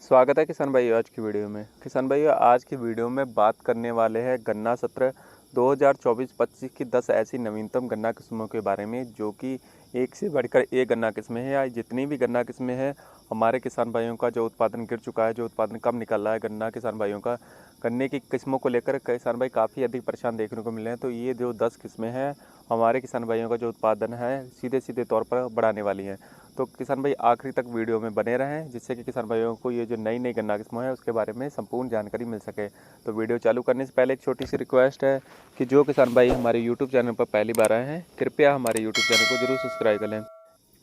स्वागत है किसान भाई आज की वीडियो में। किसान भाई आज की वीडियो में बात करने वाले हैं गन्ना सत्र 2024-25 की 10 ऐसी नवीनतम गन्ना किस्मों के बारे में जो कि एक से बढ़कर एक गन्ना किस्में हैं या जितनी भी गन्ना किस्में हैं हमारे किसान भाइयों का जो उत्पादन गिर चुका है, जो उत्पादन कम निकल रहा है गन्ना किसान भाइयों का, गन्ने की किस्मों को लेकर किसान भाई काफ़ी अधिक परेशान देखने को मिल रहे हैं। तो ये जो 10 किस्में हैं हमारे किसान भाइयों का जो उत्पादन है सीधे सीधे तौर पर बढ़ाने वाली हैं। तो किसान भाई आखिरी तक वीडियो में बने रहें जिससे कि किसान भाइयों को ये जो नई नई गन्ना किस्में है उसके बारे में संपूर्ण जानकारी मिल सके। तो वीडियो चालू करने से पहले एक छोटी सी रिक्वेस्ट है कि जो किसान भाई हमारे यूट्यूब चैनल पर पहली बार आए हैं कृपया हमारे यूट्यूब चैनल को जरूर सब्सक्राइब कर लें।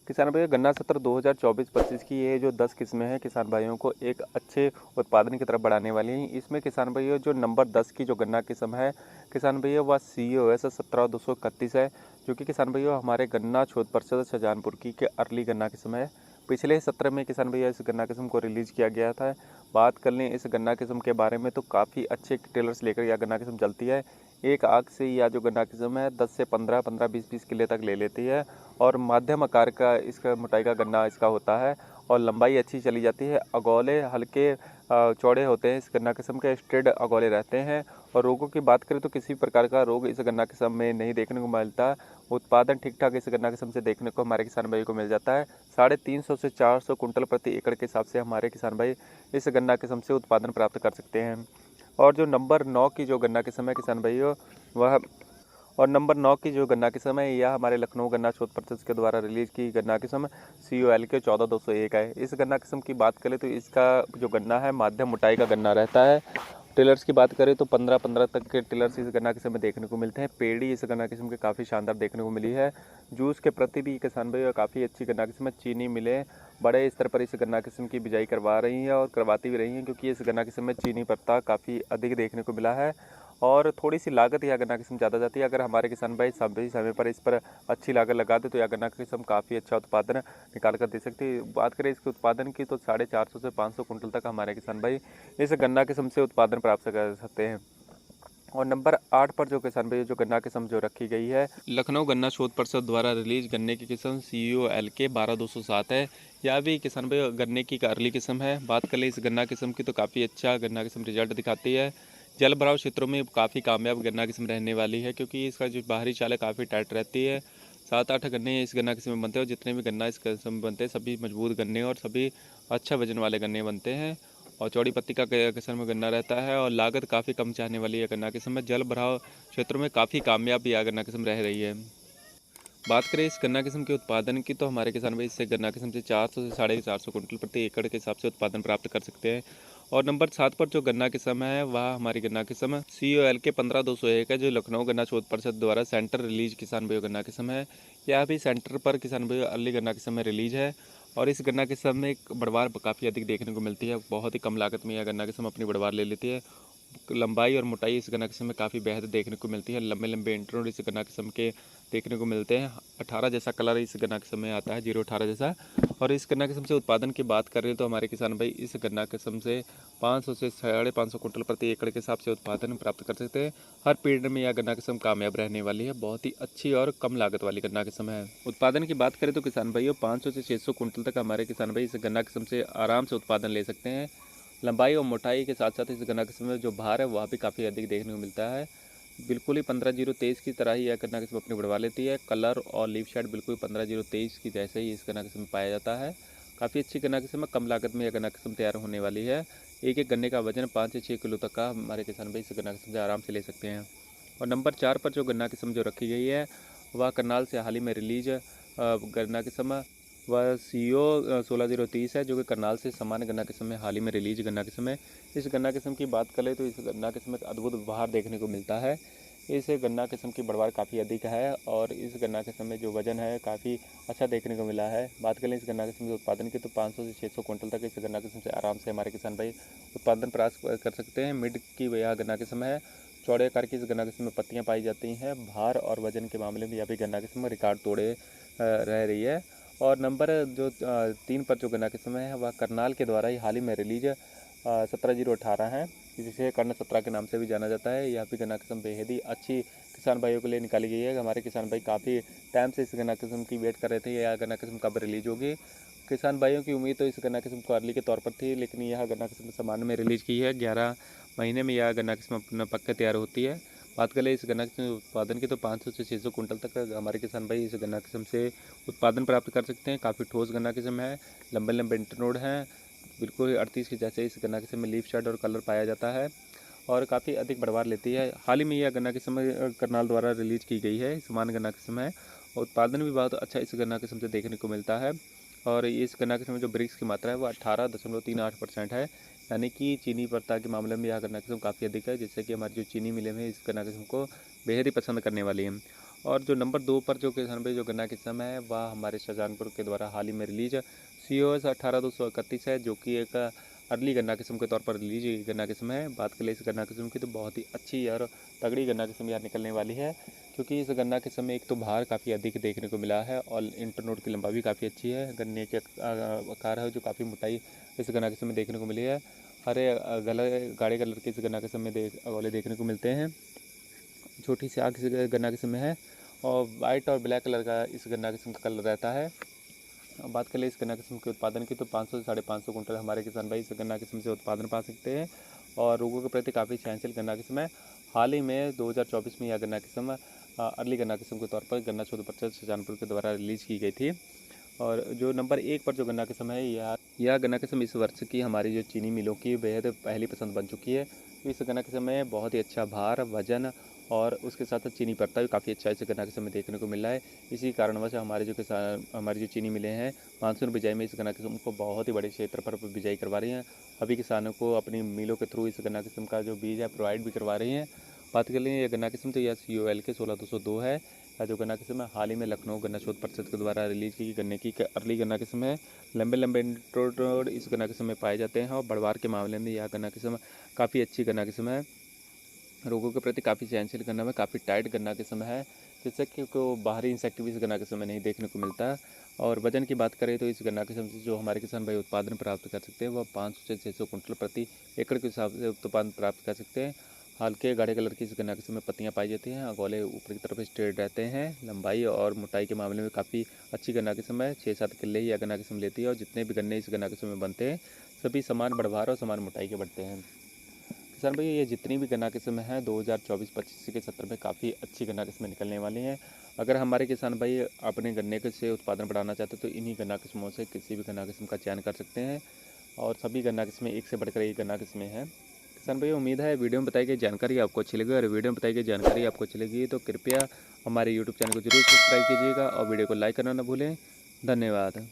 किसान भाई गन्ना सत्र 2024-25 की ये जो 10 किस्में हैं किसान भाइयों को एक अच्छे उत्पादन की तरफ बढ़ाने वाली हैं। इसमें किसान भाइयों जो नंबर 10 की जो गन्ना किस्म है किसान भैया वह COS 17-231 है, जो कि किसान भैया हमारे गन्ना शोध परिषद शाहजहानपुर की के अर्ली गन्ना किस्म है। पिछले सत्र में किसान भैया इस गन्ना किस्म को रिलीज़ किया गया था। बात कर लें इस गन्ना किस्म के बारे में तो काफ़ी अच्छे टेलर्स लेकर यह गन्ना किस्म चलती है। एक आग से यह जो गन्ना किस्म है 10 से 15, 20 किले तक ले लेती है और मध्यम आकार का इसका मोटाई का गन्ना इसका होता है और लंबाई अच्छी चली जाती है। अगोले हल्के चौड़े होते हैं इस गन्ना किस्म के, स्ट्रेट अगोले रहते हैं। और रोगों की बात करें तो किसी प्रकार का रोग इस गन्ना किस्म में नहीं देखने को मिलता। उत्पादन ठीक ठाक इस गन्ना किस्म से देखने को हमारे किसान भाई को मिल जाता है। 350 से 400 कुंटल प्रति एकड़ के हिसाब से हमारे किसान भाई इस गन्ना किस्म से उत्पादन प्राप्त कर सकते हैं। और जो नंबर 9 की जो गन्ना किस्म है किसान भाइयों वह और नंबर 9 की जो गन्ना किस्म है यह हमारे लखनऊ गन्ना शोध परिषद के द्वारा रिलीज की गन्ना किस्म COL के 14-201 है। इस गन्ना किस्म की बात करें तो इसका जो गन्ना है मध्यम मोटाई का गन्ना रहता है। टिलर्स की बात करें तो 15-15 तक के टिलर्स इस गन्ना किस्म में देखने को मिलते हैं। पेड़ी इस गन्ना किस्म के काफ़ी शानदार देखने को मिली है। जूस के प्रति भी किसान भाई काफ़ी अच्छी गन्ना किस्म, चीनी मिले बड़े स्तर पर इस गन्ना किस्म की बिजाई करवा रही हैं और करवाती भी रही हैं, क्योंकि इस गन्ना किस्म में चीनी पत्ता काफ़ी अधिक देखने को मिला है और थोड़ी सी लागत यह गन्ना किस्म ज़्यादा जाती है। अगर हमारे किसान भाई समय पर इस पर अच्छी लागत लगा दे तो यह गन्ना किस्म काफ़ी अच्छा उत्पादन निकाल कर दे सकती है। बात करें इसके उत्पादन की तो 450 से 500 कुंटल तक हमारे किसान भाई इस गन्ना किस्म से उत्पादन प्राप्त कर सकते हैं। और नंबर 8 पर जो किसान भाई जो गन्ना किस्म जो रखी गई है लखनऊ गन्ना शोध परिषद द्वारा रिलीज गन्ने की किस्म COL के 12207 है। यह भी किसान भाई गन्ने की अर्ली किस्म है। बात करें इस गन्ना किस्म की तो काफ़ी अच्छा गन्ना किस्म रिजल्ट दिखाती है। जल भराव क्षेत्रों में काफ़ी कामयाब गन्ना किस्म रहने वाली है, क्योंकि इसका जो बाहरी चाल है काफ़ी टाइट रहती है। 7-8 गन्ने इस गन्ना किस्म में बनते हैं और जितने भी गन्ना इस किस्म में बनते हैं सभी मजबूत गन्ने और सभी अच्छा वजन वाले गन्ने बनते हैं। और चौड़ी पत्ती का किस्म में गन्ना रहता है और लागत काफ़ी कम चाहने वाली है गन्ना किस्म में। जल भराव क्षेत्रों में काफ़ी कामयाब यह गन्ना किस्म रह रही है। बात करें इस गन्ना किस्म के उत्पादन की तो हमारे किसान भाई इससे गन्ना किस्म से 400 से 450 कुंटल प्रति एकड़ के हिसाब से उत्पादन प्राप्त कर सकते हैं। और नंबर 7 पर जो गन्ना किस्म है वह हमारी गन्ना किस्म COL के 15201 है, जो लखनऊ गन्ना शोध परिषद द्वारा सेंटर रिलीज किसान भाई गन्ना किस्म है। यह भी सेंटर पर किसान भाई अर्ली गन्ना किस्म में रिलीज है और इस गन्ना किस्म में एक बढ़वार काफ़ी अधिक देखने को मिलती है। बहुत ही कम लागत में यह गन्ना किस्म अपनी बढ़वार ले लेती है। लंबाई और मोटाई इस गन्ना किस्म में काफ़ी बेहतर देखने को मिलती है। लंबे लंबे इंटरनोड इस गन्ना किस्म के देखने को मिलते हैं। 18 जैसा कलर इस गन्ना किस्म में आता है, 018 जैसा। और इस गन्ना किस्म से उत्पादन की बात करें तो हमारे किसान भाई इस गन्ना किस्म से 500 से 550 कुंटल प्रति एकड़ के हिसाब से उत्पादन प्राप्त कर सकते हैं। हर पीरियड में यह गन्ना किस्म कामयाब रहने वाली है। बहुत ही अच्छी और कम लागत वाली गन्ना किस्म है। उत्पादन की बात करें तो किसान भाइयों 500 से 600 कुंटल तक हमारे किसान भाई इस गन्ना किस्म से आराम से उत्पादन ले सकते हैं। लंबाई और मोटाई के साथ साथ इस गन्ना किस्म में जो भार है वह भी काफ़ी अधिक देखने को मिलता है। बिल्कुल ही 15-023 की तरह ही यह गन्ना किस्म अपनी बढ़वा लेती है। कलर और लीफ शेड बिल्कुल 15-023 की जैसे ही इस गन्ना किस्म में पाया जाता है। काफ़ी अच्छी गन्ना किस्म है, कम लागत में यह गन्ना किस्म तैयार होने वाली है। एक एक गन्ने का वजन 5 से 6 किलो तक का हमारे किसान भाई इस गन्ना किस्म से आराम से ले सकते हैं। और नंबर 4 पर जो गन्ना किस्म जो रखी गई है वह करनाल से हाल ही में रिलीज गन्ना किस्म वह CO 16030 है, जो कि करनाल से सामान्य गन्ना किस्म में हाल ही में रिलीज गन्ना किस्म है। इस गन्ना किस्म की बात करें तो इस गन्ना किस्म में अद्भुत बहार देखने को मिलता है। इस गन्ना किस्म की बढ़वार काफ़ी अधिक है और इस गन्ना किस्म में जो वजन है काफ़ी अच्छा देखने को मिला है। बात करें इस गन्ना किस्म के उत्पादन की तो 500 से 600 कुंटल तक इस गन्ना किस्म से आराम से हमारे किसान भाई उत्पादन प्राप्त कर सकते हैं। मिड की यह गन्ना किस्म है। चौड़े आकार की इस गन्ना किस्म में पत्तियाँ पाई जाती हैं। भार और वजन के मामले में यह भी गन्ना किस्म रिकॉर्ड तोड़े रह रही है। और नंबर जो 3 पर जो गन्ना किस्म है वह करनाल के द्वारा ही हाल ही में रिलीज 17018 है, जिसे कर्ण 17 के नाम से भी जाना जाता है। यह भी गन्ना किस्म बेहद ही अच्छी किसान भाइयों के लिए निकाली गई है। हमारे किसान भाई काफ़ी टाइम से इस गन्ना किस्म की वेट कर रहे थे यह गन्ना किस्म कब रिलीज होगी। किसान भाइयों की उम्मीद तो इस गन्ना किस्म को अर्ली के तौर पर थी, लेकिन यह गन्ना किस्म सामान्य में रिलीज की है। 11 महीने में यह गन्ना किस्म अपना पक्का तैयार होती है। बात करें इस गन्ना किस्म उत्पादन की तो 500 से 600 कुंटल तक हमारे किसान भाई इस गन्ना किस्म से उत्पादन प्राप्त कर सकते हैं। काफ़ी ठोस गन्ना किस्म है, लंबे लंबे इंटरनोड हैं, बिल्कुल 38 के जैसे इस गन्ना किस्म में लीफ शेड और कलर पाया जाता है और काफ़ी अधिक बढ़वार लेती है। हाल ही में यह गन्ना किस्म करनाल द्वारा रिलीज की गई है। समान गन्ना किस्म है और उत्पादन भी बहुत अच्छा इस गन्ना किस्म से देखने को मिलता है। और इस गन्ना किस्म में जो ब्रिक्स की मात्रा है वो 18.38% है, यानी कि चीनी परता के मामले में यह गन्ना किस्म काफ़ी अधिक है, जिससे कि हमारी जो चीनी मिलें हैं इस गन्ना किस्म को बेहद ही पसंद करने वाली हैं। और जो नंबर 2 पर जो किसान भाई जो गन्ना किस्म है वह हमारे शाहजहानपुर के द्वारा हाल ही में रिलीज COS 18231 है, जो कि एक अर्ली गन्ना किस्म के तौर पर रिलीज गन्ना किस्म है। बात करें इस गन्ना किस्म की तो बहुत ही अच्छी और तगड़ी गन्ना किस्म यहाँ निकलने वाली है, क्योंकि इस गन्ना किस्म में एक तो भार काफ़ी अधिक देखने को मिला है और इंटरनोड की लंबाई भी काफ़ी अच्छी है। गन्ने के आकार है जो काफ़ी मोटाई इस गन्ना किस्म में देखने को मिली है। हरे गले गाढ़े कलर के इस गन्ना किस्म में अगोले देखने को मिलते हैं। छोटी सी आँख इस गन्ना किस्म में है और वाइट और ब्लैक कलर का इस गन्ना किस्म का कलर रहता है। बात करें इस गन्ना किस्म के उत्पादन की तो 500 से 550 कुंटल हमारे किसान भाई इस गन्ना किस्म से उत्पादन पा सकते हैं और रोगों के प्रति काफ़ी सहनशील गन्ना किस्म है। हाल ही में 2024 में यह गन्ना किस्म अर्ली गन्ना किस्म के तौर पर गन्ना 14% शाहजहानपुर के द्वारा रिलीज की गई थी। और जो नंबर 1 पर जो गन्ना किस्म है यह गन्ना किस्म इस वर्ष की हमारी जो चीनी मिलों की बेहद पहली पसंद बन चुकी है। तो इस गन्ना किस्म में बहुत ही अच्छा भार, वजन और उसके साथ साथ चीनी परता भी काफ़ी अच्छा इस गन्ना किस्म में देखने को मिल रहा है। इसी कारणवश हमारी जो चीनी मिलें हैं मानसून बिजाई में इस गन्ना किस्म को बहुत ही बड़े क्षेत्र पर बिजाई करवा रही हैं। अभी किसानों को अपनी मिलों के थ्रू इस गन्ना किस्म का जो बीज है प्रोवाइड भी करवा रही हैं। बात कर लें ये गन्ना किस्म तो यह COL के 16202 है। जो गन्ना किस्म है हाल ही में लखनऊ गन्ना शोध परिषद के द्वारा रिलीज की गन्ने की अर्ली गन्ना किस्म है। लंबे लंबे इंटरनोड इस गन्ना किस्म में पाए जाते हैं और बढ़वार के मामले में यह गन्ना किस्म काफ़ी अच्छी गन्ना किस्म है। रोगों के प्रति काफ़ी सहनशील गन्ना में काफ़ी टाइट गन्ना किस्म है, जिससे कि को बाहरी इंसेक्ट भी इस गन्ना किस्म में नहीं देखने को मिलता। और वजन की बात करें तो इस गन्ना किस्म से जो हमारे किसान भाई उत्पादन प्राप्त कर सकते हैं वह 500 से 600 कुंटल प्रति एकड़ के हिसाब से उत्पादन प्राप्त कर सकते हैं। हल्के गाढ़े कलर की इस गन्ना किस्म में पत्तियां पाई जाती हैं, अगोले ऊपर की तरफ स्ट्रेट रहते हैं। लंबाई और मोटाई के मामले में काफ़ी अच्छी गन्ना किस्म है। 6-7 किले ही यह गन्ना किस्म लेती है और जितने भी गन्ने इस गन्ना किस्म में बनते हैं सभी समान बढ़वार और समान मोटाई के बढ़ते हैं। किसान भाई ये जितनी भी गन्ना किस्म है 2024-25 के सत्र में काफ़ी अच्छी गन्ना किस्में निकलने वाली हैं। अगर हमारे किसान भाई अपने गन्ने से उत्पादन बढ़ाना चाहते हैं तो इन्हीं गन्ना किस्मों से किसी भी गन्ना किस्म का चयन कर सकते हैं और सभी गन्ना किस्में एक से बढ़कर एक गन्ना किस्में हैं। किसान भाई उम्मीद है वीडियो में बताई गई जानकारी आपको अच्छी लगी और वीडियो में बताई गई जानकारी आपको अच्छी लगी तो कृपया हमारे YouTube चैनल को जरूर सब्सक्राइब कीजिएगा और वीडियो को लाइक करना न भूलें। धन्यवाद।